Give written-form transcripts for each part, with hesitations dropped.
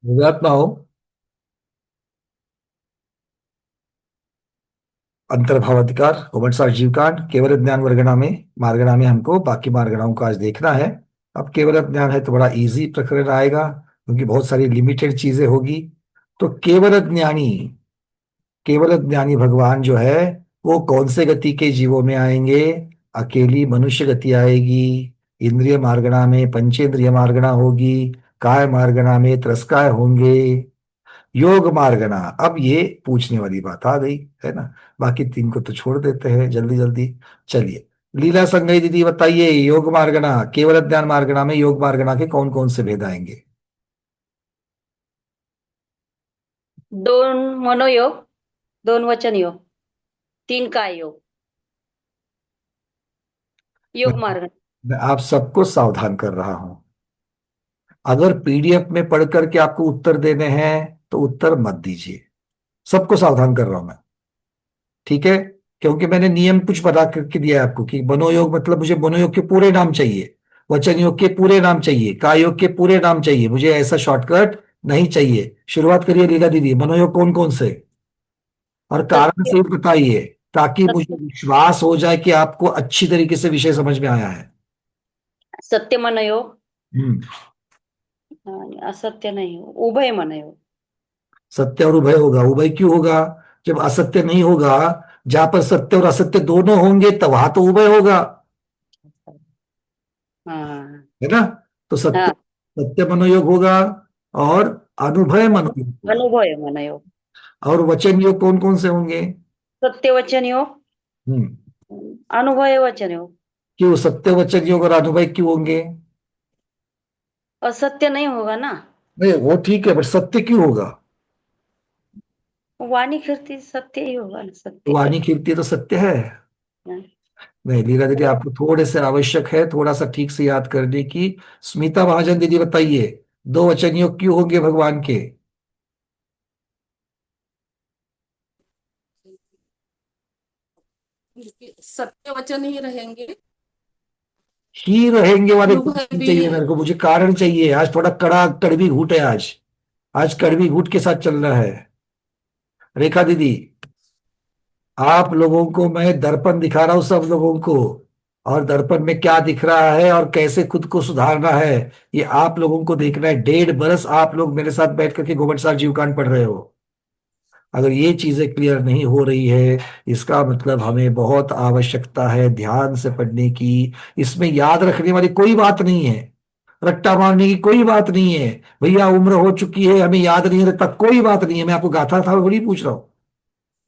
गुजरात हो। अंतर्भावाधिकार घुमटसार जीवकांड केवल ज्ञान वर्गणा में मार्गणा में हमको बाकी मार्गणाओं को आज देखना है। अब केवल ज्ञान है तो बड़ा इजी प्रकरण आएगा क्योंकि बहुत सारी लिमिटेड चीजें होगी। तो केवल ज्ञानी भगवान जो है वो कौन से गति के जीवों में आएंगे। अकेली मनुष्य गति आएगी, इंद्रिय मार्गणा में पंचेंद्रिय मार्गणा होगी, काय मार्गणा में त्रस्काय होंगे, योग मार्गना। अब ये पूछने वाली बात आ गई है ना। बाकी तीन को तो छोड़ देते हैं जल्दी जल्दी। चलिए, लीला संगई दीदी बताइए, योग मार्गना केवल ज्ञान मार्गना में योग मार्गना के कौन कौन से भेद आएंगे। दोन मनोयोग, दोन वचन योग, तीन काय योग, मैं योग मार्ग। मैं आप सबको सावधान कर रहा हूं। अगर पीडीएफ में पढ़ करके आपको उत्तर देने हैं तो उत्तर मत दीजिए। सबको सावधान कर रहा हूं मैं, ठीक है। क्योंकि मैंने नियम कुछ बता करके दिया है आपको कि मनोयोग मतलब मुझे मनोयोग के पूरे नाम चाहिए, वचन योग के पूरे नाम चाहिए, काय योग के पूरे नाम चाहिए, मुझे ऐसा शॉर्टकट नहीं चाहिए। शुरुआत करिए लीला दीदी, मनोयोग कौन कौन से और कारण सत्य, से बताइए, ताकि मुझे सत्य, विश्वास हो जाए कि आपको अच्छी तरीके से विषय समझ में आया है। सत्य मनोयोग हम्म। आणि असत्य नाही, उभय मनोयोग। सत्य और उभय होगा। उभय क्यों होगा? जब असत्य नहीं होगा, जहां पर सत्य और असत्य दोनों होंगे तब वहां तो उभय होगा, हाँ है ना। तो सत्य हाँ, सत्य मनोयोग होगा और अनुभय मनोयोग होगा। अनुभय मनोयोग, और वचन योग कौन कौन से होंगे? सत्य वचन योग, हम्म। अनुभय वचन योग। क्यों सत्य वचन योग और अनुभय क्यों होंगे? असत्य नहीं होगा ना। नहीं वो ठीक है, बट सत्य क्यों होगा? वाणी फिरती सत्य ही होगा ना, तो सत्य वाणी करती। कीर्ति तो सत्य है। हाँ। नहीं लीला दीदी, आपको थोड़े से आवश्यक है थोड़ा सा ठीक से याद करने की। स्मिता महाजन दीदी बताइए, दो वचन योग क्यों होंगे भगवान के? सत्य वचन ही रहेंगे। ही रहेंगे वाले अनुभव कारण भी। चाहिए मेरे को, मुझे कारण चाहिए। आज थोड़ा कड़ा कड़वी घूट है आज। आज कड़वी घूट के साथ चल रहा है। रेखा दीदी, आप लोगों को मैं दर्पण दिखा रहा हूं, सब लोगों को। और दर्पण में क्या दिख रहा है और कैसे खुद को सुधारना है, ये आप लोगों को देखना है। 1.5 बरस आप लोग मेरे साथ बैठ करके गोबरसार जीवकांड पढ़ रहे हो। अगर ये चीजें क्लियर नहीं हो रही है, इसका मतलब हमें बहुत आवश्यकता है ध्यान से पढ़ने की। इसमें याद रखने वाली कोई बात नहीं है, रट्टा मारने की कोई बात नहीं है। भैया उम्र हो चुकी है हमें याद नहीं रहता, कोई बात नहीं है। मैं आपको गाथा था थोड़ी पूछ रहा हूँ,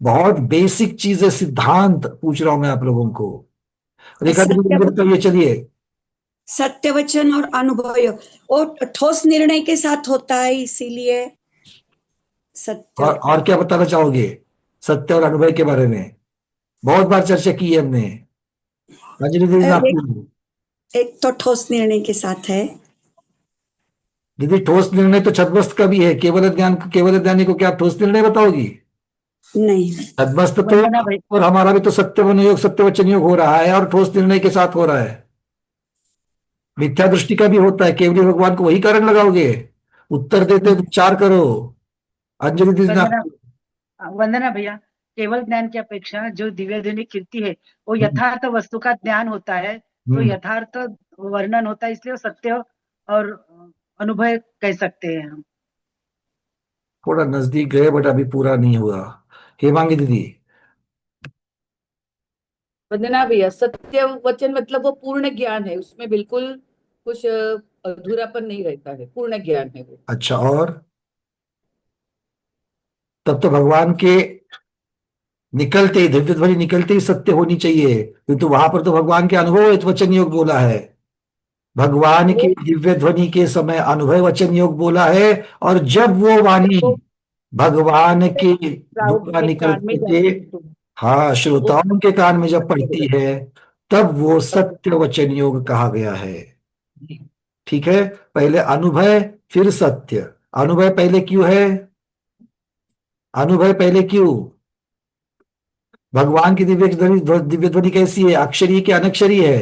बहुत बेसिक चीजें, सिद्धांत पूछ रहा हूं मैं आप लोगों को। रेखा दीदी सत्य मुझे बताइए, चलिए। सत्य वचन और अनुभव और ठोस निर्णय के साथ होता है, इसीलिए सत्य। और क्या बताना चाहोगे सत्य और अनुभव के बारे में? बहुत बार चर्चा की है हमने। अंजलि दीदी आप एक, एक तो ठोस निर्णय के साथ है। दीदी ठोस निर्णय तो छद्मस्त का भी है। केवल ज्ञानी को क्या आप ठोस निर्णय बताओगी? नहीं। छद्मस्त तो, वंदना भाई। और हमारा भी तो सत्य मनोयोग सत्य वचन योग हो रहा है और ठोस निर्णय के साथ हो रहा है। मिथ्या दृष्टि का भी होता है। केवली भगवान को वही कारण लगाओगे? उत्तर देते विचार करो। अंजलि दीदी ने वंदना वंदना भैया, केवल ज्ञान की अपेक्षा जो दिव्य ध्वनि कीर्ति है वो हम्म, यथार्थ वस्तु का ज्ञान होता है। तो हम्म, यथार्थ वर्णन होता है, इसलिए वो सत्य और अनुभव कह सकते हैं हम। थोड़ा नजदीक गए बट अभी पूरा नहीं हुआ। हेमांगी दीदी। वंदना भैया, सत्य वचन मतलब वो पूर्ण ज्ञान है, उसमें बिल्कुल कुछ अधूरापन नहीं रहता है, पूर्ण ज्ञान है वो। अच्छा, और तब तो भगवान के निकलते ही, दिव्य ध्वनि निकलते ही सत्य होनी चाहिए, किंतु वहां पर तो भगवान के अनुभव वचन योग बोला है। भगवान वो की दिव्य ध्वनि के समय अनुभव वचन योग बोला है। और जब वो वाणी वो भगवान के क्राउड द्वारा के निकल कान में के, जाती है तो हाँ, वो श्रोताओं के कान में जब सत्य हो पड़ती जाता है तब वो है। सत्य वचन योग कहा गया है। ठीक है। पहले अनुभव फिर सत्य। अनुभव पहले क्यों है? अनुभव पहले क्यों? भगवान की दिव्य ध्वनि कैसी है, अक्षरी की अनक्षरी है?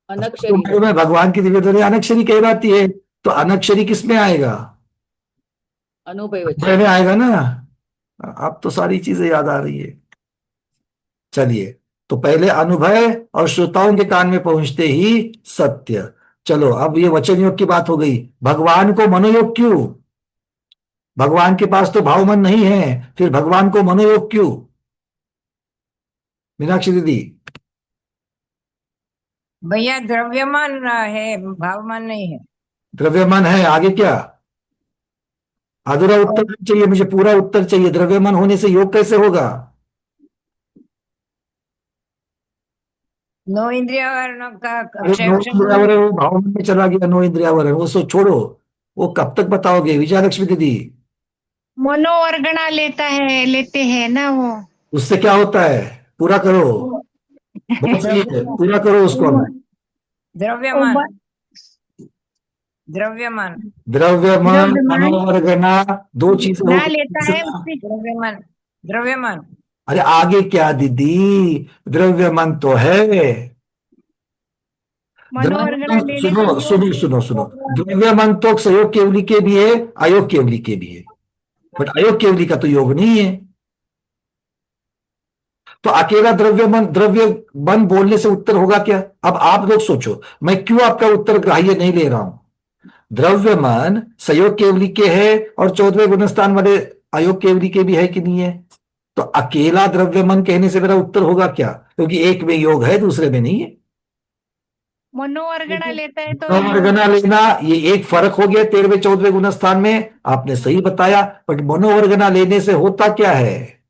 अब सबको अनक्षरी है। मालूम है भगवान की दिव्य ध्वनि अनक्षरी कहलाती है। तो अनक्षरी किस में आएगा? अनुभय वचन। पहले आएगा ना। अब तो सारी चीजें याद आ रही है। चलिए, तो पहले अनुभय और श्रोताओं के कान में पहुंचते ही सत्य। चलो, अब ये वचन योग की बात हो गई। भगवान को मनोयोग क्यों? भगवान के पास तो भाव मन नहीं है, फिर भगवान को मनोयोग क्यों? मीनाक्षी दीदी। भैया द्रव्यमान है, भावमान नहीं है। द्रव्यमान है, आगे क्या? अधूरा उत्तर और नहीं चाहिए मुझे, पूरा उत्तर चाहिए। द्रव्यमान होने से योग कैसे होगा? नो इंद्रियावरण का अरे क्षय नो क्षण। इंद्रियावरण, वो भाव मन में चला गया। नो इंद्रियावरण वो सो छोड़ो। वो कब तक बताओगे विजयलक्ष्मी दीदी? मनोवर्गणा लेते हैं ना वो। उससे क्या होता है? पूरा करो। बहुत सही है, द्रव्यमान पूरा करो उसको हमें। द्रव्यमान द्रव्यमान द्रव्यमान, द्रव्यमान मनोवर्गना, दो चीजें ना होती लेता है हैं। उससे। द्रव्यमान द्रव्यमान अरे आगे क्या दीदी? द्रव्यमान तो है। मनोवर्गणा द्रव्यमान, लेने सुनो से योग सुनो सुनो सुनो, द्रव्यमान तो सहयोग केवली के भी है, अयोग केवली के भी है। बट अयोग केवली का तो योग नहीं है। तो अकेला द्रव्य मन बोलने से उत्तर होगा क्या? अब आप लोग सोचो, मैं क्यों आपका उत्तर ग्राह्य नहीं ले रहा हूं। द्रव्य मन संयोग केवली के है, और 14वें गुणस्थान वाले अयोग केवली के भी है कि नहीं है? तो अकेला द्रव्य मन कहने से मेरा उत्तर होगा क्या? क्योंकि एक में योग है, दूसरे में नहीं है। मनोवर्गणा लेता है तो योग। मनोवर्गना लेना, ये एक फर्क हो गया 13वें 14वें गुणस्थान में। आपने सही बताया, बट मनोवर्गना लेने से होता क्या है?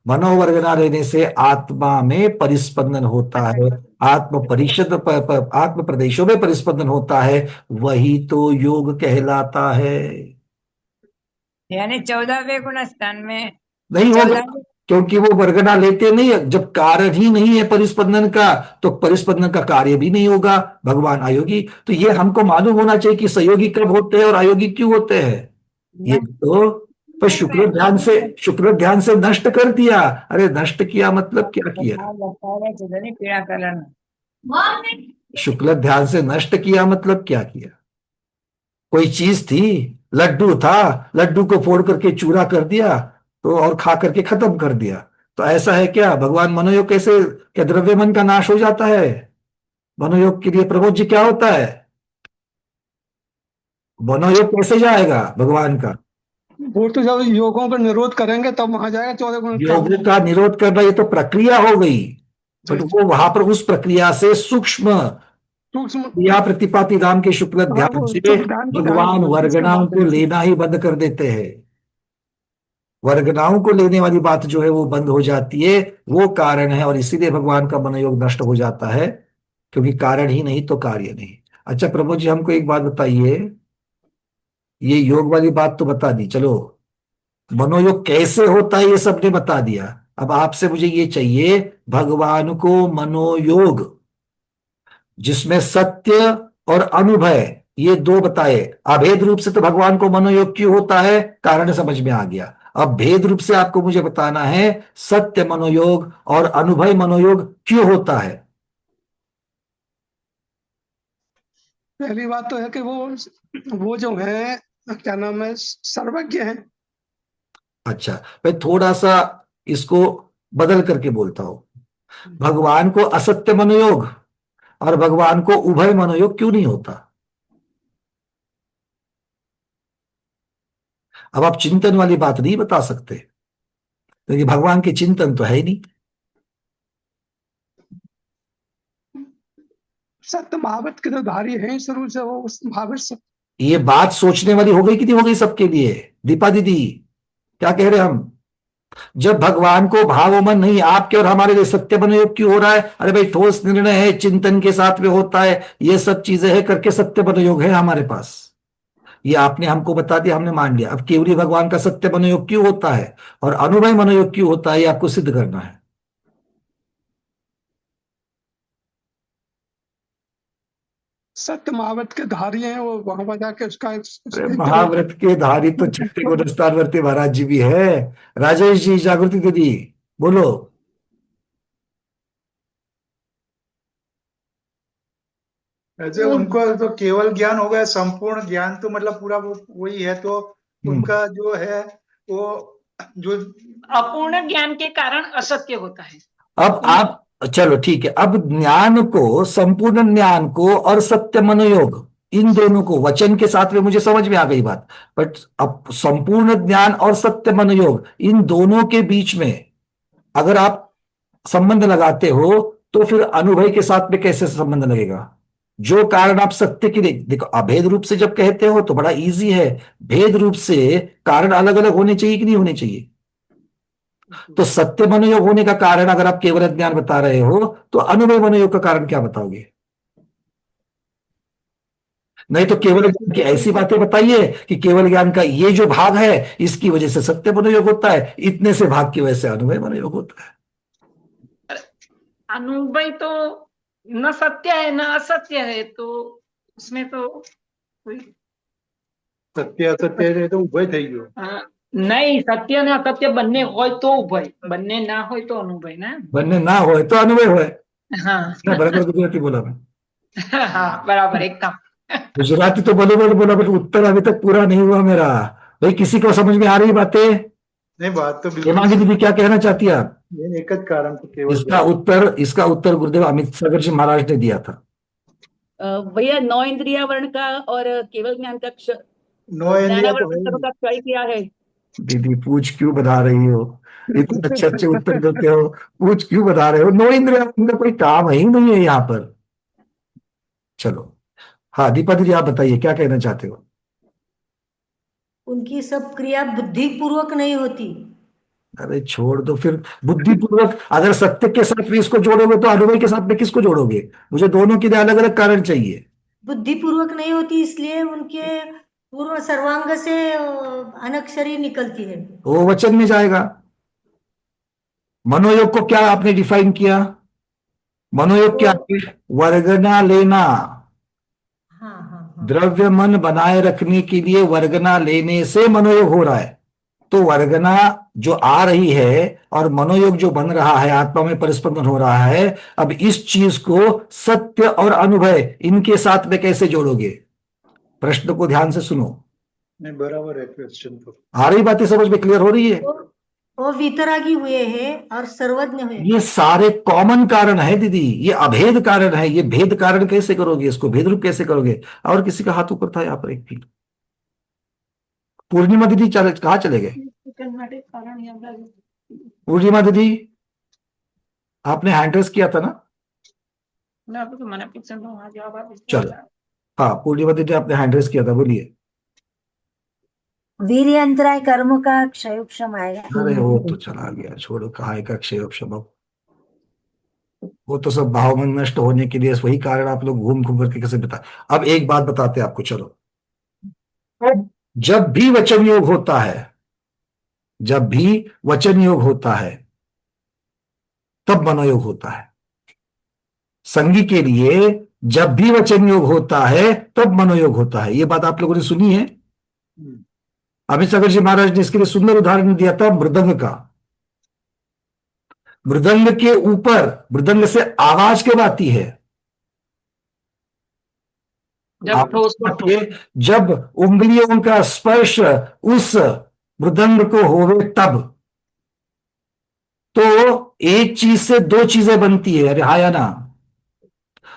मनोवर्गना लेने से आत्मा में परिस्पंदन होता है। आत्म परिषद आत्म प्रदेशों में परिस्पंदन होता है। वही तो योग कहलाता है। यानी 14वें गुण स्थान में नहीं होगा, 14वें क्योंकि वो वर्गना लेते नहीं है। जब कारण ही नहीं है परिस्पंदन का, तो परिस्पंदन का कार्य भी नहीं होगा। भगवान अयोगी, तो ये हमको मालूम होना चाहिए कि सहयोगी कब होते हैं और अयोगी क्यों होते हैं। ये तो पर शुक्र ध्यान से नष्ट कर दिया। अरे नष्ट किया मतलब क्या किया? पीड़ा कलन। शुक्ल ध्यान से नष्ट किया मतलब क्या किया? कोई चीज थी, लड्डू था, लड्डू को फोड़ करके चूरा कर दिया, तो और खा करके खत्म कर दिया। तो ऐसा है क्या? भगवान मनोयोग कैसे, क्या द्रव्य मन का नाश हो जाता है? मनोयोग के लिए प्रभु जी क्या होता है? मनोयोग कैसे जाएगा भगवान का? वो तो जब योगों का निरोध करेंगे तब वहां जाएगा 14 गुण योगों का निरोध करना, ये तो प्रक्रिया हो गई। बट वो वहां पर उस प्रक्रिया से सूक्ष्म सूक्ष्म। क्रिया प्रतिपाति राम के शुक्ल हाँ, ध्यान वो से शुभ ध्यान को ध्यान भगवान इसके वर्गणाओं बाद को लेना ही बंद कर देते हैं। वर्गनाओं को लेने वाली बात जो है वो बंद हो जाती है। वो कारण है, और इसीलिए भगवान का मनोयोग नष्ट हो जाता है, क्योंकि कारण ही नहीं तो कार्य नहीं। अच्छा प्रभु जी, हमको एक बात बताइए। ये योग वाली बात तो बता दी, चलो मनोयोग कैसे होता है ये सबने बता दिया। अब आपसे मुझे ये चाहिए, भगवान को मनोयोग जिसमें सत्य और अनुभय ये दो बताए। अभेद रूप से तो भगवान को मनोयोग क्यों होता है, कारण समझ में आ गया। अब भेद रूप से आपको मुझे बताना है, सत्य मनोयोग और अनुभव मनोयोग क्यों होता है। पहली बात तो है कि वो जो है क्या नाम है, सर्वज्ञ है। अच्छा, मैं थोड़ा सा इसको बदल करके बोलता हूं। भगवान को असत्य मनोयोग और भगवान को उभय मनोयोग क्यों नहीं होता? अब आप चिंतन वाली बात नहीं बता सकते, क्योंकि भगवान के चिंतन तो है ही नहीं। सत्य महावत के तो धारी है ही शुरू से, वो उस महावत से। ये बात सोचने वाली हो गई कि नहीं हो गई सबके लिए? दीपा दीदी, क्या कह रहे हैं हम? जब भगवान को भाव मन नहीं, आपके और हमारे लिए सत्य मनोयोग क्यों हो रहा है? अरे भाई ठोस निर्णय है, चिंतन के साथ में होता है, ये सब चीजें है करके सत्य मनोयोग है हमारे पास। ये आपने हमको बता दिया, हमने मान लिया। अब केवली भगवान का सत्य मनोयोग क्यों होता है और अनुभव मनोयोग क्यों होता है, ये आपको सिद्ध करना है। सत्य महावत के धारी हैं, वो वहां पर जाके उसका अरे महाव्रत के धारी तो छठे गुणस्थान वर्ती महाराज जी भी है। राजेश जी, जागृति दीदी, बोलो। ऐसे उनको तो केवल ज्ञान हो गया, संपूर्ण ज्ञान तो मतलब पूरा वो वही है, तो उनका जो है वो जो अपूर्ण ज्ञान के कारण असत्य होता है। अब आप चलो ठीक है, अब ज्ञान को, संपूर्ण ज्ञान को और सत्य मनोयोग, इन दोनों को वचन के साथ में मुझे समझ में आ गई बात, बट अब संपूर्ण ज्ञान और सत्य मनोयोग, इन दोनों के बीच में अगर आप संबंध लगाते हो तो फिर अनुभव के साथ में कैसे संबंध लगेगा? जो कारण आप सत्य के लिए, देखो अभेद रूप से जब कहते हो तो बड़ा इजी है, भेद रूप से कारण अलग अलग होने चाहिए कि नहीं होने चाहिए? तो सत्य मनोयोग होने का कारण अगर आप केवल ज्ञान बता रहे हो तो अनुभव मनोयोग का कारण क्या बताओगे? नहीं तो केवल ज्ञान की ऐसी बातें बताइए कि केवल ज्ञान का ये जो भाग है इसकी वजह से सत्य मनोयोग होता है, इतने से भाग की वजह से अनुभव मनोयोग होता है। अनुभव तो न सत्य है न असत्य है, तो उसमें तो कोई સત્ય અસત્ય છે તો ઉભય થઈ ગયો. नहीं, सत्य ने असत्य बन्ने होय तो उभय, बन्ने ना होय तो अनुभव ना। बनने ना हो तो अनुभव है हाँ ना, बराबर गुजराती बोला मैं, हाँ बराबर एकदम। गुजराती तो बोलो बोला, बट उत्तर अभी तक पूरा नहीं हुआ मेरा। भाई किसी को समझ में आ रही बातें? नहीं बात तो हेमांगी बिल्कुल दीदी क्या कहना चाहती है आप? एक જ કારણ તો કેવળ इसका उत्तर गुरुदेव अमित सागर जी महाराज ने दिया था। भैया 9 इंद्रिया वर्ण का और केवल ज्ञान का नो इंद्रिया तो ज्ञानावरण का क्षय किया है। दीदी पूछ क्यों बता रही हो? इतने अच्छे अच्छे उत्तर देते हो, पूछ क्यों बता रहे हो? नो इंद्रिया में कोई काम ही नहीं है यहाँ पर। चलो हाँ दीपा दीदी आप बताइए क्या कहना चाहते हो? उनकी सब क्रिया बुद्धिपूर्वक नहीं होती। अरे छोड़ दो फिर, बुद्धिपूर्वक अगर सत्य के साथ भी इसको जोड़ोगे तो अनुभव के साथ में किसको जोड़ोगे? मुझे दोनों के लिए अलग अलग कारण चाहिए। बुद्धिपूर्वक नहीं होती इसलिए उनके पूर्व सर्वांग से अनक्षरी निकलती है। वो वचन में जाएगा। मनोयोग को क्या आपने डिफाइन किया? मनोयोग क्या है? वर्गना लेना, हाँ हाँ हाँ। द्रव्य मन बनाए रखने के लिए वर्गना लेने से मनोयोग हो रहा है। तो वर्गना जो आ रही है और मनोयोग जो बन रहा है, आत्मा में परिस्पंदन हो रहा है, अब इस चीज को सत्य और अनुभव इनके साथ में कैसे जोड़ोगे? प्रश्न को ध्यान से सुनो। नहीं बराबर है क्वेश्चन तो. आ रही बातें समझ में क्लियर हो रही है? वो वितरागी हुए हैं और सर्वज्ञ हुए। ये सारे कॉमन कारण है दीदी, ये अभेद कारण है। ये भेद कारण कैसे करोगे? इसको भेद रूप कैसे करोगे? और किसी का हाथ ऊपर था यहाँ पर एक भी। पूर्णिमा दीदी कहाँ चले गए? पूर्णिमा दीदी आपने हैंड रेस किया था ना? चलो हाँ पूर्णिमा दीदी आपने हैंड रेस किया था, बोलिए। वीर्यंतराय कर्म का क्षयोक्षम आएगा। अरे वो तो चला गया, छोड़ो, कहाँ का क्षयोक्षम। वो तो सब भाव में नष्ट होने के लिए वही कारण आप लोग घूम घूम करके कैसे बता। अब एक बात बताते हैं आपको, चलो। जब भी वचन योग होता है, जब भी वचन योग होता है तब मनोयोग होता है। संगी के लिए जब भी वचन योग होता है तब मनोयोग होता है। ये बात आप लोगों ने सुनी है? अमित सागर जी महाराज ने इसके लिए सुंदर उदाहरण दिया था मृदंग का। मृदंग के ऊपर, मृदंग से आवाज कब आती है? जब उंगलियों का स्पर्श उस मृदंग को होवे तब। तो एक चीज से दो चीजें बनती है, अरे हाया ना।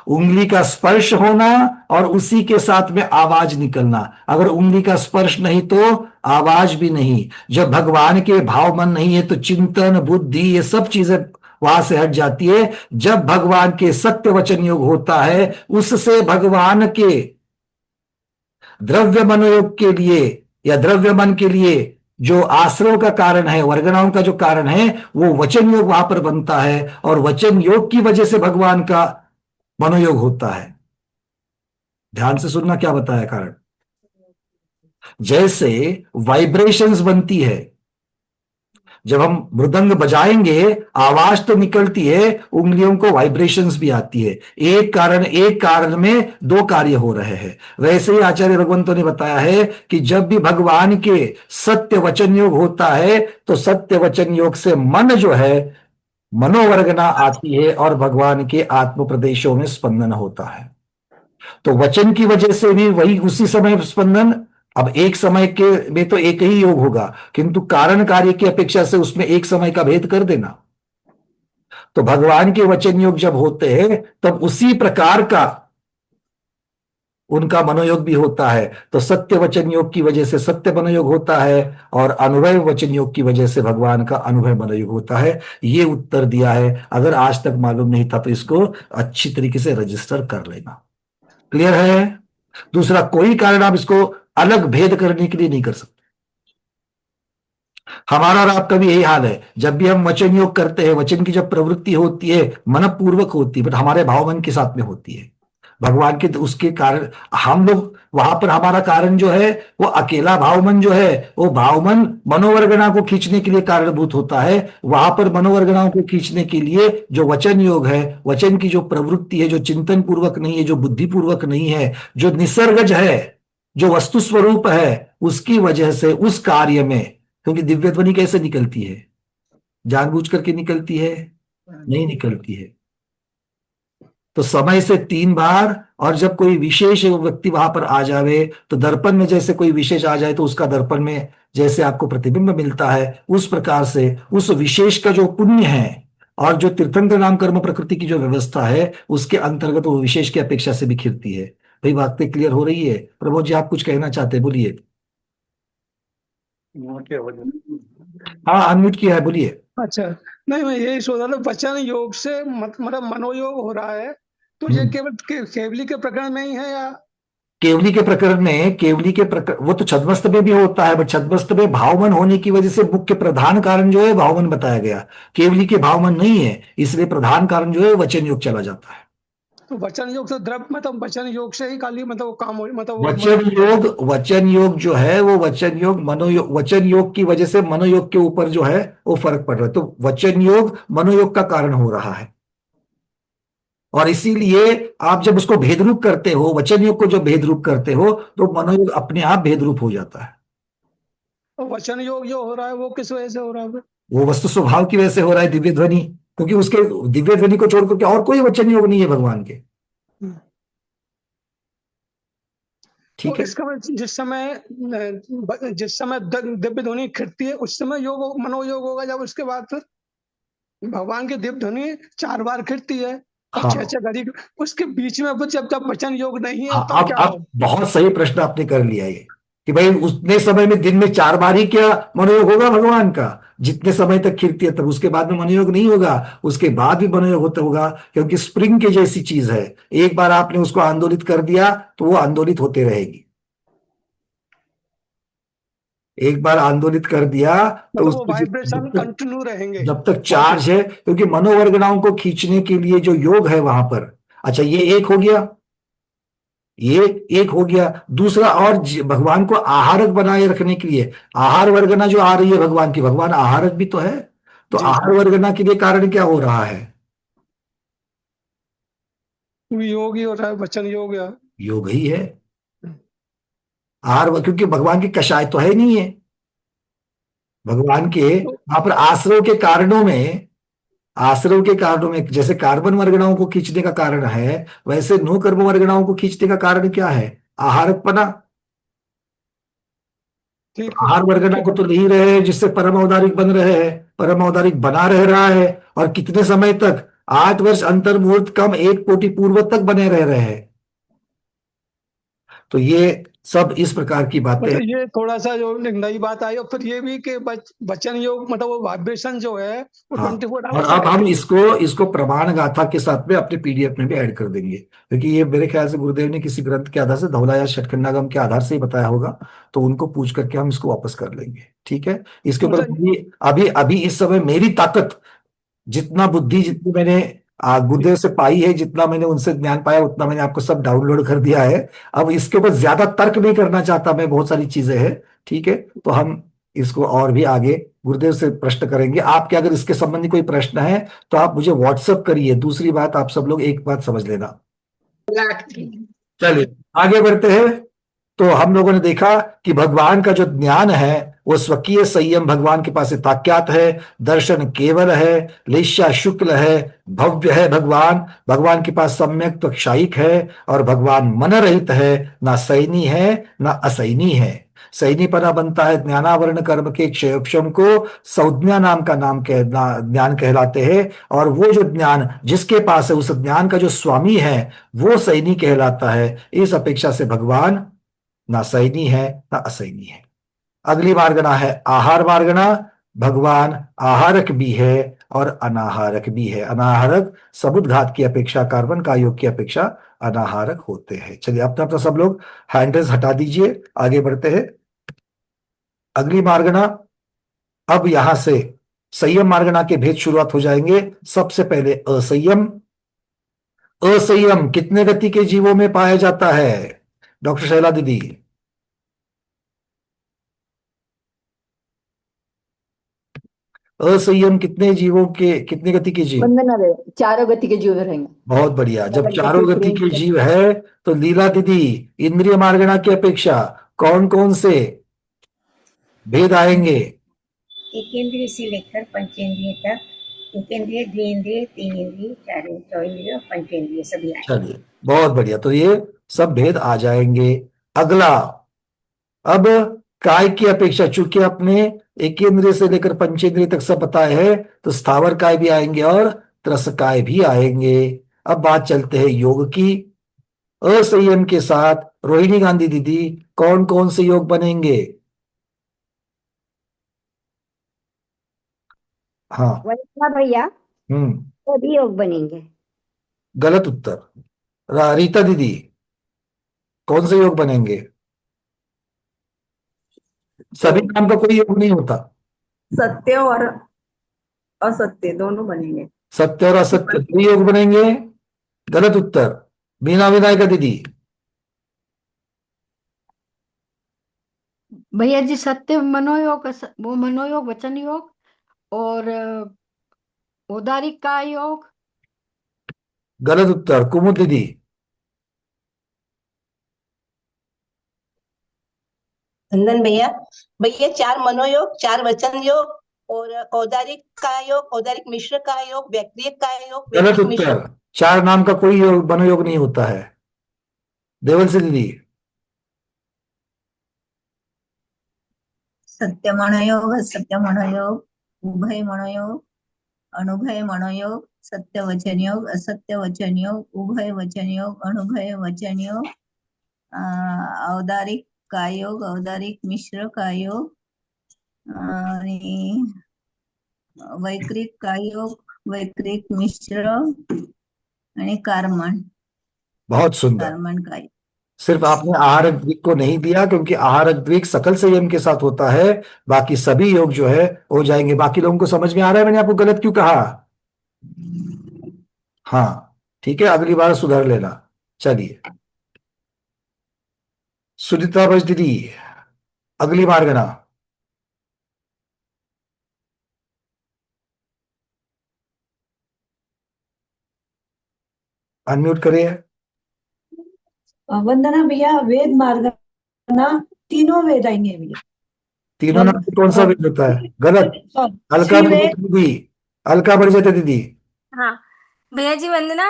उंगली का स्पर्श होना और उसी के साथ में आवाज निकलना। अगर उंगली का स्पर्श नहीं तो आवाज भी नहीं। जब भगवान के भाव मन नहीं है तो चिंतन, बुद्धि, ये सब चीजें वहां से हट जाती है। जब भगवान के सत्य वचन योग होता है, उससे भगवान के द्रव्य मनोयोग के लिए या द्रव्य मन के लिए जो आश्रव का कारण है, वर्गनाओं का जो कारण है, वो वचन योग वहां पर बनता है और वचन योग की वजह से भगवान का मनोयोग होता है। ध्यान से सुनना क्या बताया कारण। जैसे वाइब्रेशंस बनती है, जब हम मृदंग बजाएंगे आवाज तो निकलती है, उंगलियों को वाइब्रेशंस भी आती है। एक कारण में दो कार्य हो रहे हैं। वैसे ही आचार्य भगवंतों ने बताया है कि जब भी भगवान के सत्य वचन योग होता है तो सत्य वचन योग से मन जो है मनोवर्गना आती है और भगवान के आत्म प्रदेशों में स्पंदन होता है। तो वचन की वजह से भी वही उसी समय स्पंदन, अब एक समय के में तो एक ही योग होगा, किंतु कारण कार्य की अपेक्षा से उसमें एक समय का भेद कर देना। तो भगवान के वचन योग जब होते हैं तब उसी प्रकार का उनका मनोयोग भी होता है। तो सत्य वचन योग की वजह से सत्य मनोयोग होता है और अनुभव वचन योग की वजह से भगवान का अनुभव मनोयोग होता है। ये उत्तर दिया है। अगर आज तक मालूम नहीं था तो इसको अच्छी तरीके से रजिस्टर कर लेना। क्लियर है? दूसरा कोई कारण आप इसको अलग भेद करने के लिए नहीं कर सकते। हमारा और आपका भी यही हाल है। जब भी हम वचन योग करते हैं, वचन की जब प्रवृत्ति होती है मनपूर्वक होती है, बट हमारे भाव मन के साथ में होती है। भगवान के उसके कारण हम लोग वहां पर हमारा कारण जो है वो अकेला भावमन जो है वो भावमन मनोवर्गणा को खींचने के लिए कारणभूत होता है। वहां पर मनोवर्गणाओं को खींचने के लिए जो वचन योग है, वचन की जो प्रवृत्ति है, जो चिंतन पूर्वक नहीं है, जो बुद्धिपूर्वक नहीं है, जो निसर्गज है, जो वस्तु स्वरूप है, उसकी वजह से उस कार्य में, क्योंकि दिव्य ध्वनि कैसे निकलती है? जानबूझ करके निकलती है? नहीं निकलती है। तो समय से 3 बार, और जब कोई विशेष व्यक्ति वहां पर आ जावे तो दर्पण में जैसे कोई विशेष आ जाए तो उसका दर्पण में जैसे आपको प्रतिबिंब मिलता है, उस प्रकार से उस विशेष का जो पुण्य है और जो तीर्थंकर नाम कर्म प्रकृति की जो व्यवस्था है उसके अंतर्गत वो विशेष की अपेक्षा से बिखरती है। भाई बातें क्लियर हो रही है? प्रभु जी आप कुछ कहना चाहते हैं, बोलिए। हाँ अनम्यूट किया है, बोलिए। अच्छा, नहीं मैं यही सोच रहा था, वचन योग से मतलब मनोयोग हो रहा है, तो ये केवल केवली के प्रकरण में ही है या? केवली के प्रकरण वो तो छद्मस्त में भी होता है, बट छद्मस्त में भावमन होने की वजह से मुख्य प्रधान कारण जो है भावमन बताया गया। केवली के भावमन नहीं है, इसलिए प्रधान कारण जो है वचन योग चला जाता है। तो वचन योग से द्रव्य मतलब वचन योग से ही खाली मतलब वो काम हो, मतलब वचन योग जो है वो वचन योग की वजह से मनोयोग के ऊपर जो है वो फर्क पड़ रहा है। तो वचन योग मनोयोग का कारण हो रहा है, और इसीलिए आप जब उसको भेदरूप करते हो, वचन योग को जब भेदरूप करते हो तो मनोयोग अपने आप भेदरूप हो जाता है। तो वचन योग जो हो रहा है वो किस वजह से हो रहा है? वो वस्तु स्वभाव की वजह से हो रहा है, दिव्य ध्वनि, क्योंकि उसके दिव्य ध्वनि को छोड़कर के और कोई वचन योग नहीं है भगवान के। ठीक है। इसका जिस समय दिव्य ध्वनि खिड़ती है उस समय योग मनोयोग होगा, जब उसके बाद फिर भगवान की दिव्य ध्वनि 4 बार खिड़ती है और 6 घड़ी, उसके बीच में जब वचन योग नहीं है तो क्या? आप बहुत सही प्रश्न आपने कर लिया ये कि भाई उतने समय में दिन में 4 बार ही क्या मनोयोग होगा भगवान का? जितने समय तक खिड़ती है तब उसके बाद में मनोयोग नहीं होगा, उसके बाद भी मनोयोग होता होगा, क्योंकि स्प्रिंग के जैसी चीज है। एक बार आपने उसको आंदोलित कर दिया तो वो आंदोलित होते रहेगी। एक बार आंदोलित कर दिया तो वो वाइब्रेशन कंटिन्यू रहेंगे जब तक चार्ज है, क्योंकि मनोवर्गणाओं को खींचने के लिए जो योग है वहां पर। अच्छा ये एक हो गया, ये एक हो गया। दूसरा, और भगवान को आहारक बनाए रखने के लिए आहार वर्गना जो आ रही है भगवान की, भगवान आहारक भी तो है। तो आहार वर्गना के लिए कारण क्या हो रहा है? योग ही हो रहा है, वचन योग या योग ही है आहार, क्योंकि भगवान की कषाय तो है नहीं है। भगवान के वहां पर आश्रव के कारणों में जैसे कार्बन वर्गणाओं को खींचने का कारण है, वैसे नो कर्म वर्गणाओं को खींचने का कारण क्या है? आहारकपना। आहार वर्गना को तो नहीं रहे हैं, जिससे परम औदारिक बन रहे हैं, परम औदारिक बना रह रहा है। और कितने समय तक? 8 वर्ष अंतर मुहूर्त कम 1 कोटि पूर्व तक बने रह रहे हैं। तो ये सब इस प्रकार की बातें हैं। ये थोड़ा सा जो नई बात आई, और फिर ये भी कि वचन योग मतलब वो वाइब्रेशन जो है वो 24 और अब हम इसको प्रमाण गाथा के साथ में अपने पीडीएफ में भी ऐड कर देंगे, क्योंकि ये मेरे ख्याल से गुरुदेव ने किसी ग्रंथ के आधार से, धौला या षटखंडागम के आधार से ही बताया होगा, तो उनको पूछ करके हम इसको वापस कर लेंगे। ठीक है। इसके ऊपर अभी इस समय मेरी ताकत, जितना बुद्धि जितनी मैंने गुरुदेव से पाई है, जितना मैंने उनसे ज्ञान पाया उतना मैंने आपको सब डाउनलोड कर दिया है। अब इसके ऊपर ज्यादा तर्क नहीं करना चाहता मैं, बहुत सारी चीजें हैं। ठीक है। तो हम इसको और भी आगे गुरुदेव से प्रश्न करेंगे। आपके अगर इसके संबंधी कोई प्रश्न है तो आप मुझे व्हाट्सएप करिए। दूसरी बात, आप सब लोग एक बात समझ लेना। चलिए आगे बढ़ते हैं। तो हम लोगों ने देखा कि भगवान का जो ज्ञान है वो स्वकीय संयम भगवान के पास ताक्यात है, दर्शन केवल है, लेशा शुक्ल है, भव्य है भगवान, भगवान के पास सम्यक त्वक्षायिक है, और भगवान मन रहित है, ना सैनी है ना असैनी है। सैनीपना बनता है ज्ञानावरण कर्म के क्षयोक्षम को संज्ञा नाम का ज्ञान कहलाते हैं, और वो जो ज्ञान जिसके पास है उस ज्ञान का जो स्वामी है वो सैनी कहलाता है। इस अपेक्षा से भगवान ना सैनी है ना असैनी है। अगली मार्गना है आहार मार्गना। भगवान आहारक भी है और अनाहारक भी है। अनाहारक सबुद्घात की अपेक्षा, कार्बन का योग की अपेक्षा अनाहारक होते हैं। चलिए अपना अपना सब लोग हैंडल्स हटा दीजिए, आगे बढ़ते हैं। अगली मार्गना, अब यहां से संयम मार्गना के भेद शुरुआत हो जाएंगे। सबसे पहले असंयम। असंयम कितने गति के जीवों में पाया जाता है डॉक्टर शैला दीदी? असंयम कितने जीवों के, कितने गति के जीव? वंदना रहे, चारों गति के जीव रहेंगे। बहुत बढ़िया। जब अलग चारों गति गति के प्रेम जीव है तो लीला दीदी इंद्रिय मार्गना की अपेक्षा कौन कौन से भेद आएंगे? एकेंद्रिय से लेकर पंचेंद्रिय तक, एकेंद्रिय, द्विंद्रिय, तीन इंद्रिय, चार चौंद्रिय, पंचेंद्रिय सभी आए। चलिए बहुत बढ़िया, तो ये सब भेद आ जाएंगे। अगला, अब काय की अपेक्षा, चूंकि अपने एकेंद्रिय से लेकर पंचेंद्रिय तक सब बताए हैं, तो स्थावर काय भी आएंगे और त्रस काय भी आएंगे। अब बात चलते हैं योग की। असंयम के साथ रोहिणी गांधी दीदी कौन कौन से योग बनेंगे? हाँ। वंदना भैया, सभी योग बनेंगे। गलत उत्तर। रीता दीदी कौन से योग बनेंगे? सभी नाम का कोई योग नहीं होता। सत्य और असत्य दोनों बनेंगे। सत्य और असत्य कोई योग बनेंगे। गलत उत्तर। बीना विनायका दीदी? भैया जी, सत्य मनोयोग, वो मनोयोग, वचन योग, और औदारिक का योग। गलत उत्तर। कुमुद दीदी? नंदन भैया, भैया 4 मनोयोग, 4 वचन योग और औदारिक का योग, औदारिक मिश्र का योग, व्यक्तिक का योग, गलत व्यक्तिक मिश्र। उत्तर। 4 नाम का कोई योग मनोयोग नहीं होता है। देवल से दीदी? सत्य मनोयोग, असत्य मनोयोग, उभय मनोयोग, अनुभय मनोयोग, सत्य वचन योग, असत्य वचन योग, उभय वचन योग, अनुभय वचन योग, औदारिक का योग, औदारिक मिश्र का योग, आणि वैक्रिक का योग, वैक्रिक मिश्र आणि कार्मण। बहुत सुंदर। कार्मण का योग। सिर्फ आपने आहारक द्विक को नहीं दिया, क्योंकि आहारक द्विक सकल संयम के साथ होता है। बाकी सभी योग जो है हो जाएंगे। बाकी लोगों को समझ में आ रहा है मैंने आपको गलत क्यों कहा? हाँ ठीक है, अगली बार सुधार लेना। चलिए सुनीता बज दीदी, अगली मार्गना। अनम्यूट करिए। वंदना भैया, वेद मार्गना तीनों वेद आएंगे भैया। तीनों नाम से कौन सा वेद होता है? गलत। अलका श्री बढ़ वेद। जाते दीदी, अलका बढ़ जाते दीदी। हाँ भैया जी, वंदना,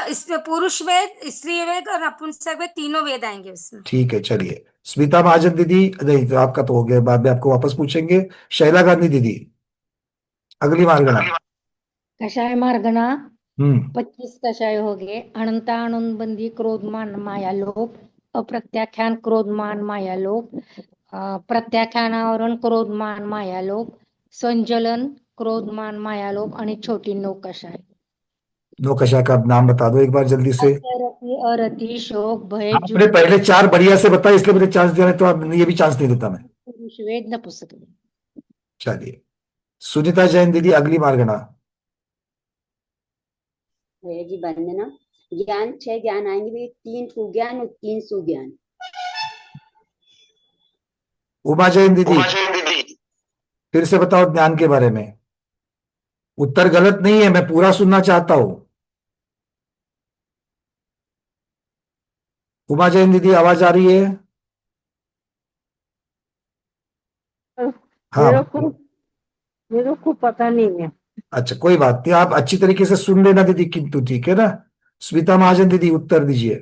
इसमें पुरुष वेद, स्त्री वेद और नपुंसक वेद, तीनों वेद आएंगे उसमें। ठीक है चलिए। स्मिता महाजन दीदी, नहीं तो आपका तो हो गया, बाद में आपको वापस पूछेंगे। शैला गांधी दीदी, अगली मार्गना। कषाय मार्गना। 25 कषाय हो गए। अनंतानुबंधी, क्रोधमान, माया, लोभ। अप्रत्याख्यान, क्रोधमान, माया, लोभ। प्रत्याख्यान, आवरण, क्रोधमान, माया, लोभ। संजलन, क्रोधमान, माया, लोभ आणि छोटी 9 कषाय। 9 कषाय का नाम बता दो एक बार जल्दी से। रति, अरति, शोक, भय, आपने पहले 4 बढ़िया से बताया, इसलिए मुझे चांस दिया, नहीं तो आप ये भी चांस नहीं देता मैं। पुरुष वेद, नपुंसक वेद। चलिए सुनीता जैन दीदी, अगली मार्गना। भैया जी वंदना, ज्ञान 6 ज्ञान आएंगे भैया, 3 कुज्ञान और 3 सुज्ञान। उमा जैन दीदी, फिर से बताओ ज्ञान के बारे में। उत्तर गलत नहीं है, मैं पूरा सुनना चाहता हूं। उमा जैन दीदी आवाज आ रही है? हाँ मेरे को पता नहीं है। अच्छा कोई बात नहीं, आप अच्छी तरीके से सुन लेना दीदी, किंतु ठीक है ना। स्मिता महाजन दीदी उत्तर दीजिए।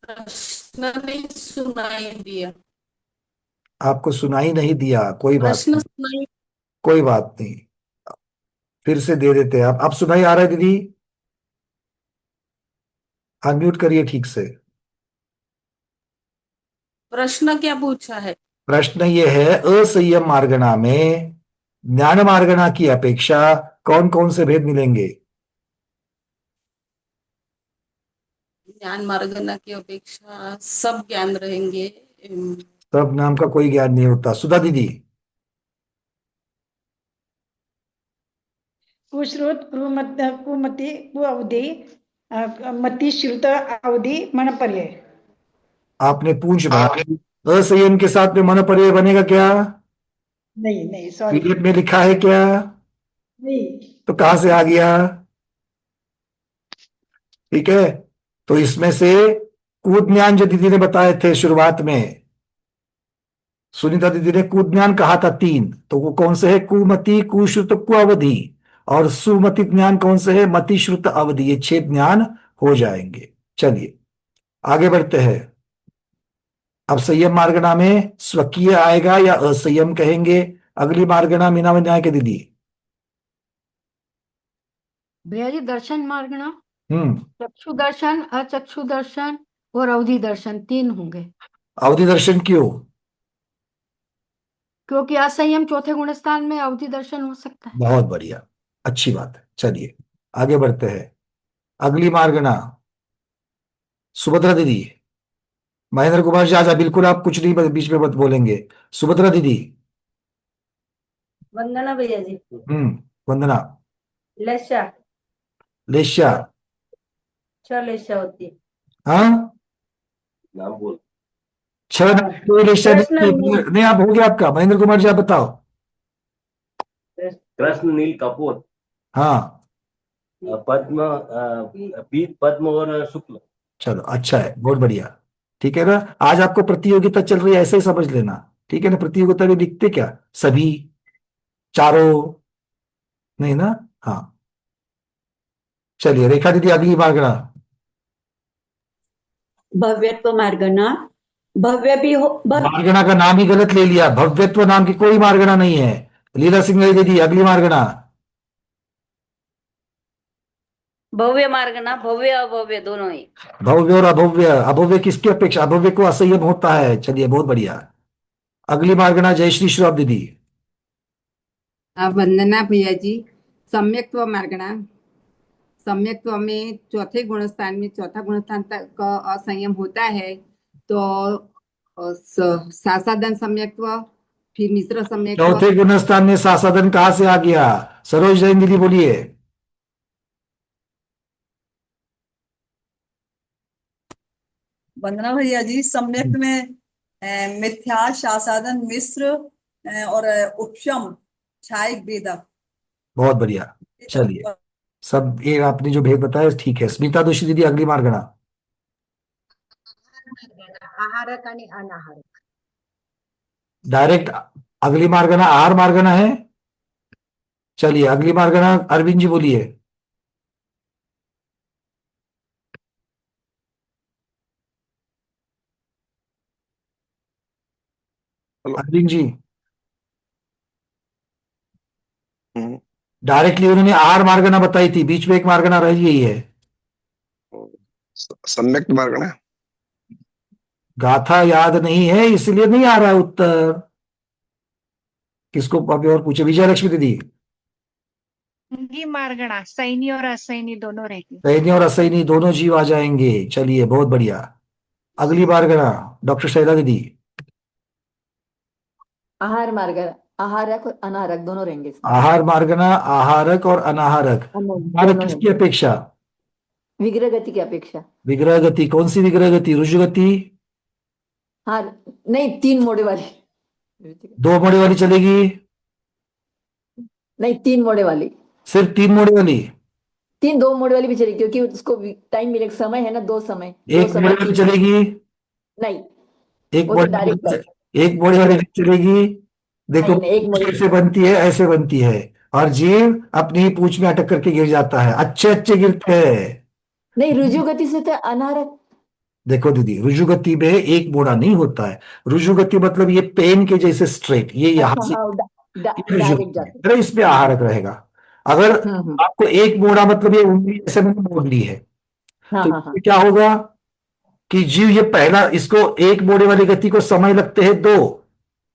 प्रश्न नहीं सुनाई दिया। आपको सुनाई नहीं दिया, कोई बात प्रश्न नहीं, सुनाई। कोई बात नहीं, फिर से दे देते हैं। आप सुनाई आ रहा है दीदी? अनम्यूट करिए ठीक से। प्रश्न क्या पूछा है? प्रश्न ये है, असंयम मार्गणा में ज्ञान मार्गणा की अपेक्षा कौन कौन से भेद मिलेंगे? ज्ञान मार्गना की अपेक्षा सब ज्ञान रहेंगे। सब नाम का कोई ज्ञान नहीं होता। सुधा दीदी। कुश्रुत कुमति कुअवधि मति श्रुत अवधि मन पर्याय। आपने पूछ बनाई, असंयम के साथ में मन पर्याय बनेगा क्या? नहीं सॉरी, पीडीएफ में लिखा है क्या? नहीं। तो कहां से आ गया? ठीक है, तो इसमें से कूद ज्ञान जो दीदी ने बताए थे शुरुआत में, सुनीता दीदी ने कूद ज्ञान कहा था 3, तो वो कौन से है? कुमति, कुश्रुत, कुअवधि। और सुमति ज्ञान कौन से है? मति, श्रुत, अवधि। ये 6 ज्ञान हो जाएंगे। चलिए आगे बढ़ते हैं। अब संयम मार्गणा में स्वकीय आएगा या असंयम कहेंगे? अगली मार्गणा मीना में न्याय के दीदी। भैया जी दर्शन मार्गणा, हम्म, चक्षु दर्शन, अचक्षु दर्शन और अवधि दर्शन 3 होंगे, अवधि दर्शन क्यों? क्योंकि असंयम चौथे गुण स्थान में अवधि दर्शन हो सकता है। बहुत बढ़िया, अच्छी बात है। चलिए आगे बढ़ते हैं। अगली मार्गणा सुभद्रा दीदी। महेंद्र कुमार जी आजा, बिल्कुल आप कुछ नहीं बीच में मत बोलेंगे। सुभद्रा दीदी। वंदना भैया जी। वंदना। लेशा, लेश्या। 6 लेशा होती है। हाँ, नाम बोल। 6 कोई लेश्या कृष्ण नहीं, नहीं आप हो गया आपका। महेंद्र कुमार जी आप बताओ। कृष्ण, नील, कपूर, हाँ पद्म, पीत, पद्म और शुक्ल। चलो अच्छा है, बहुत बढ़िया। ठीक है ना, आज आपको प्रतियोगिता चल रही है, ऐसे ही समझ लेना। ठीक है ना, प्रतियोगिता में लिखते क्या? सभी, चारों, नहीं ना? हाँ चलिए रेखा दीदी अगली मार्गणा। भव्यत्व मार्गणा, भव्य भी हो मार्गणा का नाम ही गलत ले लिया, भव्यत्व नाम की कोई मार्गणा नहीं है। लीला सिंह दीदी अगली मार्गणा। भव्य मार्गना, भव्य अभव्य दोनों ही। भव्य और अभव्य, अभव्य किसकी अपेक्षा? अभव्य को असंयम होता है। चलिए बहुत बढ़िया। अगली मार्गणा जयश्री श्रॉफ दीदी। वंदना भैया जी। सम्यक्त्व मार्गणा, सम्यक्त्व में चौथे गुण स्थान में चौथा गुण स्थान तक का असंयम होता है, तो सासादन सम्यक्त्व, फिर मिश्र सम्यक्त्व। चौथे गुण स्थान में सासादन कहां से आ गया? सरोज जैन दीदी बोलिए। वंदना भैया जी, सम्यक में मिथ्या, शासादन, मिश्र और उपशम, छायक, वेदक। बहुत बढ़िया। चलिए सब ये आपने जो भेद बताया ठीक है। स्मिता दोषी दीदी अगली मार्गणा। आहारक आणि अनाहारक। डायरेक्ट अगली मार्गणा आहार मार्गणा है। चलिए अगली मार्गणा अरविंद जी बोलिए। अरविंद जी। डायरेक्टली उन्होंने आहार मार्गणा बताई थी, बीच में एक मार्गणा रह गई है। सम्यक मार्गणा। गाथा याद नहीं है इसलिए नहीं आ रहा है उत्तर। किसको अभी और पूछे? विजय लक्ष्मी दीदी। अंगी मार्गणा, सैनी और असैनी दोनों रहेंगे। सैनी और असैनी दोनों जीव आ जाएंगे। चलिए बहुत बढ़िया। अगली मार्गणा डॉक्टर शैला दीदी। आहार मार्गणा, आहारक और अनाहारक दोनों रहेंगे इसमें। आहार मार्गणा, आहारक और अनाहारक। आहारक किसकी अपेक्षा? विग्रह गति की अपेक्षा। विग्रह गति, कौन सी विग्रह गति? रुजु गति? हाँ नहीं, 3 मोड़े वाली। 2 मोड़े वाली चलेगी? नहीं, 3 मोड़े वाली। सिर्फ 3 मोड़े वाली? 2 मोड़े वाली भी चलेगी, क्योंकि उसको टाइम मिलेगा, समय है ना, 2 समय। 1 मोड़े वाली चलेगी? नहीं, एक वो तो मोड़े डायरेक्ट है। एक मोड़े वाली नहीं चलेगी। देखो नहीं, एक मोड़े कैसे बनती है, ऐसे बनती है, और जीव अपनी पूंछ में अटक करके गिर जाता है, अच्छे अच्छे गिरते हैं। नहीं, रुजु गति से तो अनारक। देखो दीदी, रुजु गति में एक मोड़ा नहीं होता है। रुजु गति मतलब ये पेन के जैसे स्ट्रेट, ये यहां अच्छा, से हाँ, ये रुजु डायरेक्ट गति है। जाते। अरे इसमें आहारक रहेगा। अगर आपको एक मोड़ा मतलब ये उंगली ऐसे मैंने मोड़ ली है, हाँ तो हाँ हाँ इसमें क्या होगा कि जीव ये पहला, इसको एक मोड़े वाली गति को समय लगते हैं दो,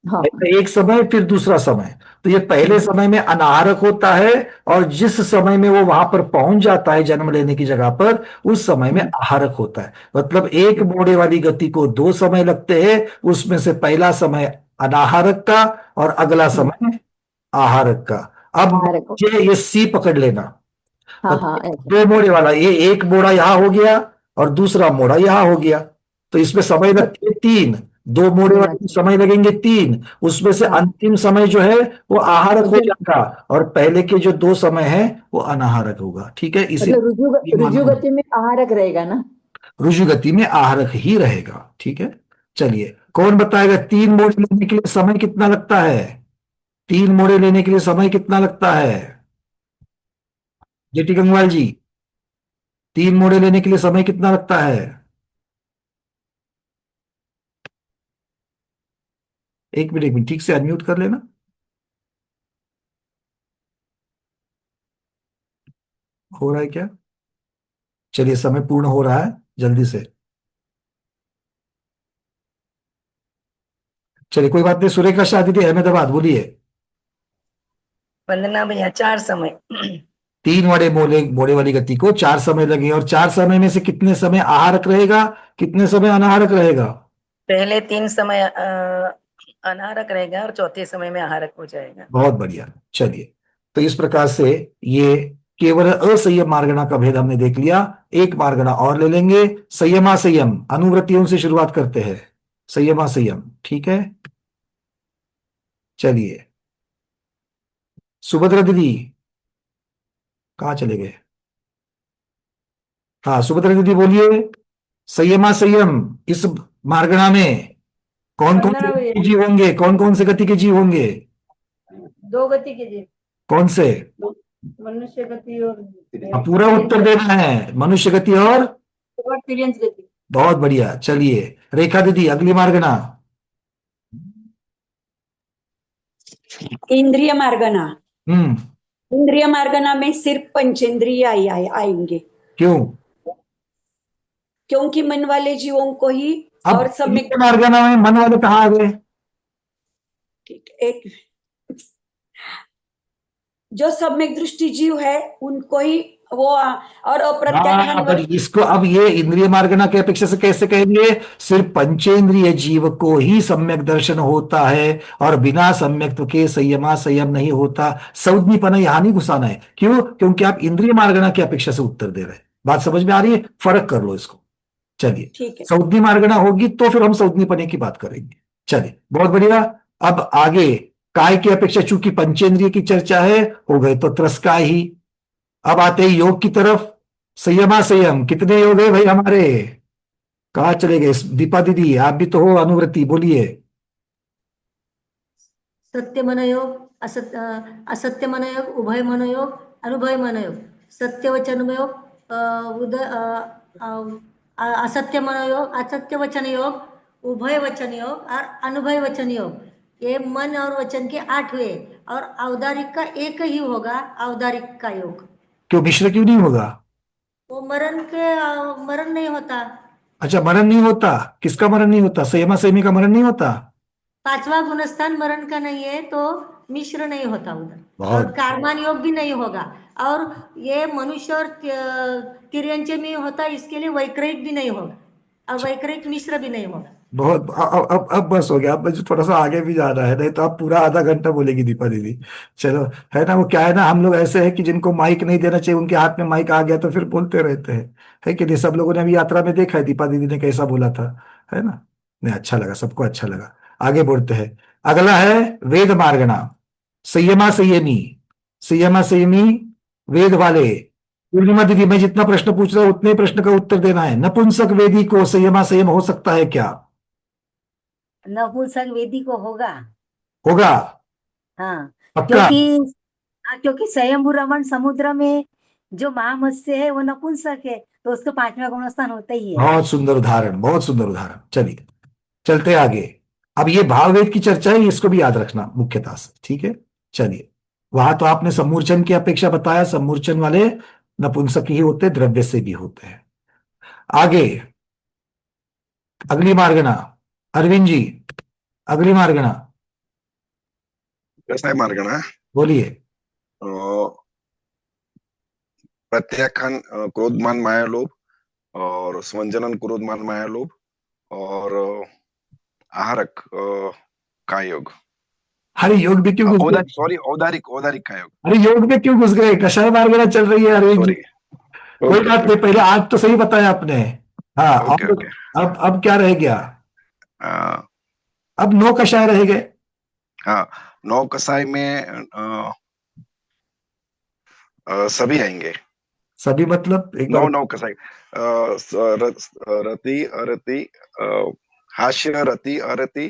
हाँ एक समय फिर दूसरा समय। तो ये पहले समय में अनाहरक होता है, और जिस समय में वो वहां पर पहुंच जाता है जन्म लेने की जगह पर, उस समय में आहारक होता है। मतलब एक मोड़े वाली गति को दो समय लगते हैं, उसमें से पहला समय अनाहारक का और अगला समय आहारक का। अब आहारक हो। ये सी पकड़ लेना, हाँ हाँ मतलब ऐसे। दो मोड़े वाला, ये एक मोड़ा यहां हो गया और दूसरा मोड़ा यहां हो गया, तो इसमें समय लगते हैं तीन। दो मोड़े वाले में समय लगेंगे तीन, उसमें से हाँ। अंतिम समय जो है वो आहारक हो मतलब जाएगा, और पहले के जो दो समय है वो अनाहारक होगा। ठीक है, इसी मतलब ये रुजु मालूम, गति में आहारक रहेगा ना। रुजु गति में आहारक ही रहेगा। ठीक है, चलिए कौन बताएगा तीन मोड़े लेने के लिए समय कितना लगता है? तीन मोड़े लेने के लिए समय कितना लगता है? जेटी गंगवाल जी, तीन मोड़े लेने के लिए समय कितना लगता है? एक मिनट ठीक से अनम्यूट कर लेना। हो रहा है क्या? चलिए समय पूर्ण हो रहा है, जल्दी से। चलिए कोई बात नहीं, सुरेखा शाह दीदी अहमदाबाद, बोलिए। वंदना भैया, 4 समय। तीन मोड़े मोड़े मोड़े वाली गति को 4 समय लगे, और 4 समय में से कितने समय आहारक रहेगा, कितने समय अनाहारक रहेगा? पहले 3 समय अनाहारक रहेगा और चौथे समय में आहारक हो जाएगा। बहुत बढ़िया। चलिए, तो इस प्रकार से ये केवल असंयम मार्गणा का भेद हमने देख लिया। एक मार्गणा और ले लेंगे, संयमासंयम। अनुवृत्तियों से शुरुआत करते हैं, संयमासंयम। ठीक है, चलिए सुभद्रा दीदी कहाँ चले गए? हाँ सुभद्रा दीदी बोलिए, संयमासंयम इस मार्गणा में कौन कौन से वंदना भैया, जीव होंगे, कौन कौन से गति के जीव होंगे? 2 गति के जीव, कौन से? मनुष्य गति और अब पूरा उत्तर देना है, मनुष्य गति और तिर्यंच गति। बहुत बढ़िया। चलिए रेखा दीदी अगली मार्गणा। इंद्रिय मार्गना। हम्म, इंद्रिय मार्गना में सिर्फ पंचेंद्रिय आएंगे, क्यों? क्योंकि मन वाले जीवों को ही अब और सम्यक मार्गणा में मन वाले कहाँ आ गए? ठीक, एक जो सम्यक दृष्टि जीव है उनको ही वो और अप्रत्याख्यान पर इसको अब ये इंद्रिय मार्गणा की अपेक्षा से कैसे कहेंगे? सिर्फ पंचेंद्रिय जीव को ही सम्यक दर्शन होता है, और बिना सम्यक्त्व के संयमा संयम नहीं होता। सौज्ञीपना यहां नहीं घुसाना है। क्यों? क्योंकि आप इंद्रिय मार्गणा की अपेक्षा से उत्तर दे रहे हैं। बात समझ में आ रही है? फर्क कर लो इसको। चलिए, ठीक है। सौज्ञी मार्गणा होगी तो फिर हम सौज्ञीपने की बात करेंगे। चलिए बहुत बढ़िया। अब आगे काय की अपेक्षा, चूंकि पंचेंद्रिय की चर्चा है, हो गए तो त्रस्काय ही। अब आते हैं योग की तरफ। संयमा संयम, कितने योग है भाई हमारे? कहाँ चले गए? दीपा दीदी आप भी तो हो अनुवृत्ति, बोलिए। सत्य मनोयोग, असत्य मनोयोग, उभय मनोयोग, अनुभय मनोयोग, सत्य वचन योग, असत्य मनोयोग, असत्य वचन योग, उभय वचन योग और अनुभय वचन योग। ये मन और वचन के 8 हुए, और औदारिक का एक ही होगा, औदारिक का योग। क्यों मिश्र क्यों नहीं होगा? वो मरण नहीं होता। अच्छा, मरण नहीं होता। किसका मरण नहीं होता? संयमा संयमी का मरण नहीं होता? 5वां गुणस्थान मरण का नहीं है, तो मिश्र नहीं होता उधर, और बहुत कार्मान योग भी नहीं होगा। और ये मनुष्य और तिर्यंच में होता, इसके लिए वैक्रयिक भी नहीं होगा, और वैक्रयिक मिश्र भी नहीं होगा। बहुत। अब बस हो गया। अब मुझे थोड़ा सा आगे भी जाना है, नहीं तो आप पूरा आधा घंटा बोलेगी दीपा दीदी। चलो, है ना, वो क्या है ना, हम लोग ऐसे हैं कि जिनको माइक नहीं देना चाहिए, उनके हाथ में माइक आ गया तो फिर बोलते रहते हैं, है कि नहीं? सब लोगों ने अभी यात्रा में देखा है दीपा दीदी ने कैसा बोला था, है ना? नहीं, अच्छा लगा, सबको अच्छा लगा। आगे बढ़ते हैं। अगला है वेद मार्गणा। संयमा संयमी, संयमा संयमी वेद वाले। पूर्णिमा दीदी, मैं जितना प्रश्न पूछ रहा हूं उतने प्रश्न का उत्तर देना है। नपुंसक वेदी को संयमा संयम हो सकता है क्या? नपुंसक वेदी को होगा। होगा हाँ, पक्का। क्योंकि स्वयंभू रमण समुद्र में जो महामत्स्य है वो नपुंसक है, तो उसको पांचवा गुणस्थान होता ही है। बहुत सुंदर उदाहरण, बहुत सुंदर उदाहरण। चलिए चलते आगे। अब ये भाववेद की चर्चा है, इसको भी याद रखना मुख्यतः से, ठीक है। चलिए, वहां तो आपने सम्मूर्छन की अपेक्षा बताया, सम्मूर्छन वाले नपुंसक ही होते, द्रव्य से भी होते हैं। आगे अगली मार्गना, अरविंद जी अगली मार्गना कसाय मार्गणा बोलिए। प्रत्याख्यान क्रोधमान माया लोभ, और स्वंजनन क्रोधमान माया लोभ, और आहारक का योग। अरे योग में क्यों घुस गए? सॉरी, औदारिक का योग। अरे योग में क्यों घुस गए? कषाय मार्गना चल रही है अरविंद जी। कोई बात नहीं, पहले आज तो सही बताया आपने। हाँ, अब क्या रह गया? अब 9 कषाय रह गए। हाँ, 9 कषाय में सभी आएंगे। सभी मतलब एक 9 कषाय, रति अरति, हास्य रति अरति,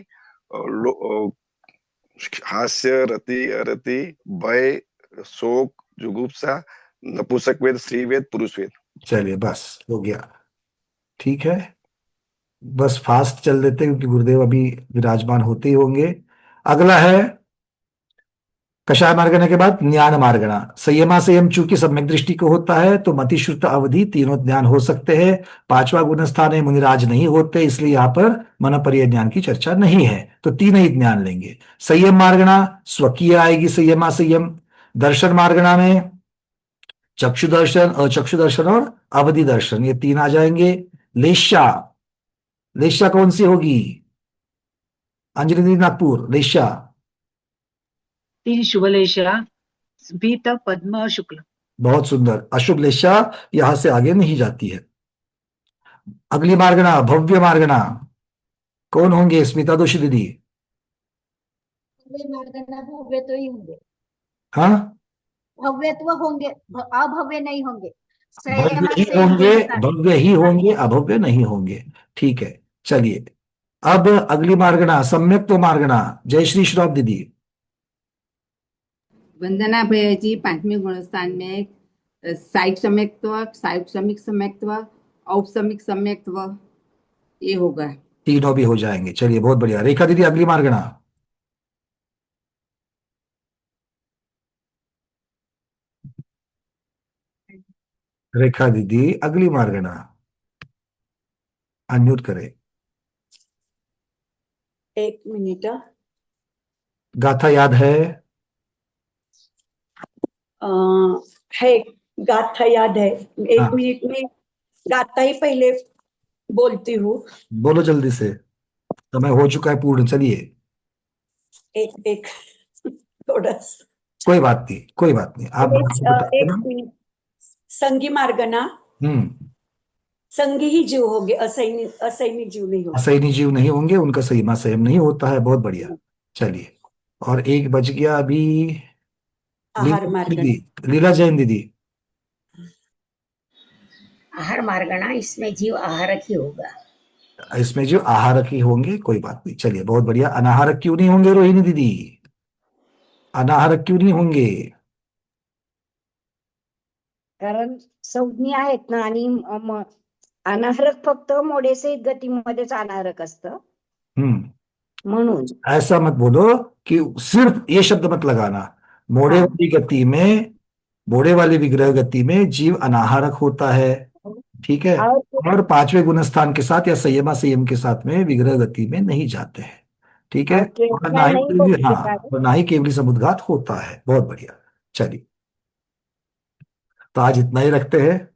हास्य रति अरति, भय शोक जुगुप्सा, नपुंसक वेद, स्त्री वेद, पुरुष वेद। चलिए बस हो गया, ठीक है। बस फास्ट चल देते हैं क्योंकि गुरुदेव अभी विराजमान होते ही होंगे। अगला है कषाय मार्गना के बाद ज्ञान मार्गना। संयमा संयम चूंकि सम्यक दृष्टि को होता है तो मति श्रुत अवधि तीनों ज्ञान हो सकते हैं। 5वां गुणस्थान है, मुनिराज नहीं होते, इसलिए यहाँ पर मनोपर्य ज्ञान की चर्चा नहीं है, तो 3 ही ज्ञान लेंगे। संयम मार्गना स्वकीय आएगी, संयमा संयम। दर्शन मार्गना में चक्षु दर्शन, अचक्षु दर्शन और अवधि दर्शन, ये 3 आ जाएंगे। लेशा, लेशा कौन सी होगी? अंजलि दीदी नागपुर, लेशा 3 शुभलेशा, पीत, पद्म और शुक्ल। बहुत सुंदर। अशुभ लेशा यहां से आगे नहीं जाती है। अगली मार्गना भव्य मार्गना, कौन होंगे? स्मिता दोषी दीदी। मार्गना भव्य तो ही होंगे। हाँ, भव्यत्व होंगे, अभव्य नहीं होंगे। भव्य ही होंगे, भव्य ही होंगे, अभव्य नहीं होंगे, ठीक है। चलिए अब अगली मार्गना सम्यक तो मार्गना, जय श्री श्रॉफ दीदी। वंदना भैया जी, 5वें गुणस्थान में साइड सम्यक्त्व, साइड समिक सम्यक्त्व, औपसमिक सम्यक्त्व, ये होगा। तीनों भी हो जाएंगे। चलिए बहुत बढ़िया। रेखा दीदी अगली मार्गना। रेखा दीदी अगली मार्गना, अनम्यूट करें। 1 मिनट। गाथा याद है? है, गाथा याद है। 1 मिनट में गाथा ही पहले बोलती हूँ। बोलो जल्दी से, समय हो चुका है पूर्ण। चलिए एक थोड़ा, कोई बात नहीं, कोई बात नहीं, आप एक मिनट। संगी मार्गना, संगी ही जीव होंगे, असैनी जीव नहीं होंगे। असैनी जीव नहीं होंगे, उनका संयमा संयम नहीं होता है। बहुत बढ़िया। चलिए, और 1 बज गया अभी। आहार मार्गना, लीला जैन दीदी। आहार मार्गना, इसमें जीव आहारक ही होगा। इसमें जो आहारक ही होंगे, कोई बात नहीं। चलिए बहुत बढ़िया। अनाहारक क्यों नहीं होंगे रोहिणी दीदी? अनाहारक क्यों नहीं होंगे? कारण संज्ञा आहेत ना, आणि अनाहारक फक्त मोडेसे गतीमध्येच अनाहारक असतं म्हणून। ऐसा मत बोलो कि सिर्फ ये शब्द मत लगाना। मोड़े वाली गति में, मोड़े वाली विग्रह गति में जीव अनाहारक होता है, ठीक है। और 5वें गुणस्थान के साथ या संयमा संयम के साथ में विग्रह गति में नहीं जाते हैं, ठीक है। और ना ही, हाँ, और ना ही केवली समुद्घात होता है। बहुत बढ़िया। चलिए, तो आज इतना ही रखते हैं।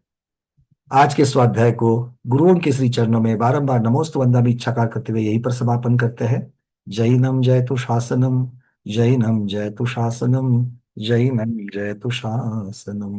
आज के स्वाध्याय को गुरुओं के श्री चरणों में बारंबार नमोस्तु वंदनामि इच्छाकार करते हुए यहीं पर समापन करते हैं। जैनम जयतु शासनम, जैनम जयतु शासनम, जैनम जयतु शासनम।